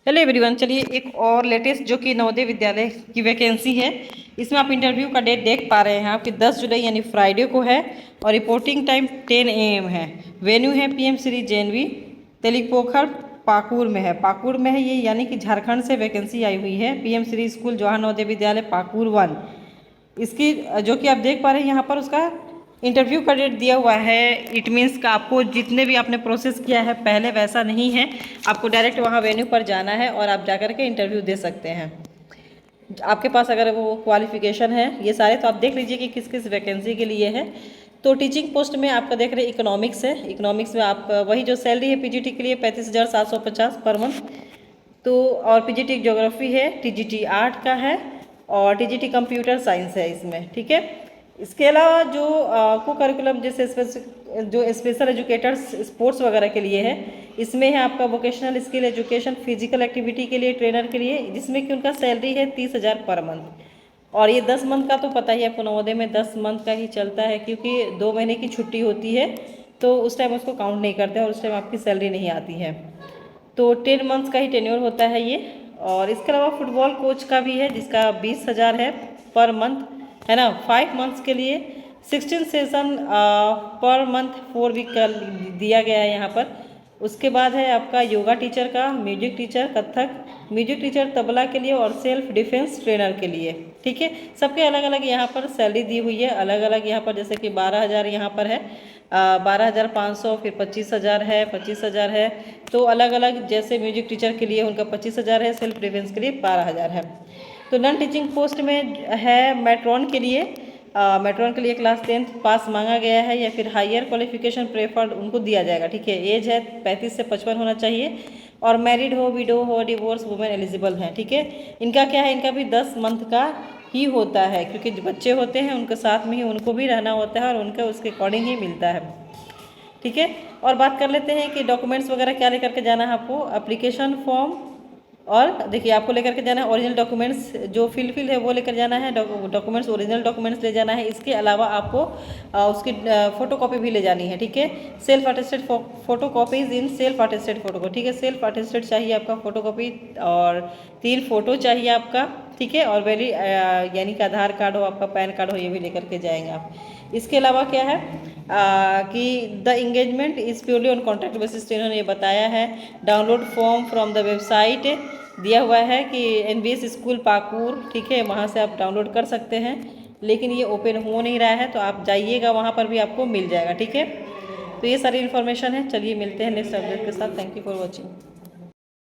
Hello everyone, चलिए एक और लेटेस्ट जो कि नवोदय विद्यालय की वैकेंसी है, इसमें आप इंटरव्यू का डेट देख पा रहे हैं आपके 10 जुलाई यानी फ्राइडे को है और रिपोर्टिंग टाइम 10 AM है। वेन्यू है PM श्री जेनवी, तेलीपोखर पाकुर में है। पाकुर में है ये, यानी कि झारखंड से वैकेंसी आई हुई है। PM Shri school Jawahar Navodaya Vidyalaya Pakur 1। इसकी जो कि आप देख पा रहे हैं यहाँ पर उसका इंटरव्यू का डेट दिया हुआ है। इट मीन्स का आपको जितने भी आपने प्रोसेस किया है पहले वैसा नहीं है, आपको डायरेक्ट वहाँ वेन्यू पर जाना है और आप जाकर के इंटरव्यू दे सकते हैं। आपके पास अगर वो क्वालिफिकेशन है ये सारे, तो आप देख लीजिए कि किस किस वैकेंसी के लिए है। तो टीचिंग पोस्ट में आपका देख रहे इकोनॉमिक्स है। इकोनॉमिक्स में आप वही जो सैलरी है PGT के लिए 35,750 पर मंथ। तो और PGT ज्योग्राफी है, TGT आर्ट का है और TGT कंप्यूटर साइंस है इसमें, ठीक है। इसके अलावा जो को करिकुलम जैसे जो स्पेशल एजुकेटर्स स्पोर्ट्स वगैरह के लिए है, इसमें है आपका vocational skill education, physical activity के लिए ट्रेनर के लिए, जिसमें कि उनका सैलरी है 30,000 पर मंथ। और ये 10 मंथ का तो पता ही है आपको, नवोदय में 10 मंथ का ही चलता है, क्योंकि 2 महीने की छुट्टी होती है तो उस टाइम उसको काउंट नहीं करते और उस टाइम आपकी सैलरी नहीं आती है। तो 10 मंथ्स का ही टेन्योर होता है ये। और इसके अलावा फुटबॉल कोच का भी है जिसका 20,000 है पर मंथ, है ना। 5 मंथ्स के लिए 16 सेशन पर मंथ 4 वीक का दिया गया है यहाँ पर। उसके बाद है आपका योगा टीचर का, music teacher Kathak, music teacher tabla के लिए और सेल्फ डिफेंस ट्रेनर के लिए, ठीक है। सबके अलग अलग यहाँ पर सैलरी दी हुई है, अलग अलग यहाँ पर, जैसे कि 12,000 यहाँ पर है, 12,500, फिर 25,000 है, 25,000 है। तो अलग अलग, जैसे म्यूजिक टीचर के लिए उनका 25,000 है, सेल्फ डिफेंस के लिए 12,000 है। तो नॉन टीचिंग पोस्ट में है मैट्रॉन के लिए, मैट्रॉन के लिए क्लास 10th पास मांगा गया है या फिर हायर क्वालिफिकेशन प्रेफर्ड उनको दिया जाएगा, ठीक है। एज है 35 से 55 होना चाहिए और मैरिड हो, विडो हो, डिवोर्स वुमेन एलिजिबल हैं, ठीक है। इनका क्या है, इनका भी 10 मंथ का ही होता है, क्योंकि जो बच्चे होते हैं उनके साथ में ही उनको भी रहना होता है और उनके उसके अकॉर्डिंग ही मिलता है, ठीक है। और बात कर लेते हैं कि डॉक्यूमेंट्स वगैरह क्या लेकर के जाना है आपको। एप्लीकेशन फॉर्म, और देखिए आपको लेकर के जाना है ओरिजिनल डॉक्यूमेंट्स, जो फिल है वो लेकर जाना है, डॉक्यूमेंट्स ओरिजिनल डॉक्यूमेंट्स ले जाना है। इसके अलावा आपको उसकी फोटो कॉपी भी ले जानी है, ठीक है। Self attested photo copies in self attested photo, ठीक है। सेल्फ अटेस्टेड चाहिए आपका फोटो कॉपी और 3 फोटो चाहिए आपका, ठीक है। और वैली यानी कि आधार कार्ड हो, आपका पैन कार्ड हो, ये भी लेकर के जाएंगे आप। इसके अलावा क्या है कि the engagement is purely on contract basis, तो इन्होंने ये बताया है। Download form from the website दिया हुआ है कि NVS स्कूल पाकुर, ठीक है, वहाँ से आप डाउनलोड कर सकते हैं, लेकिन ये ओपन हो नहीं रहा है, तो आप जाइएगा वहाँ पर भी आपको मिल जाएगा, ठीक है। तो ये सारी इन्फॉर्मेशन है। चलिए मिलते हैं नेक्स्ट अपडेट के साथ। Thank you for watching.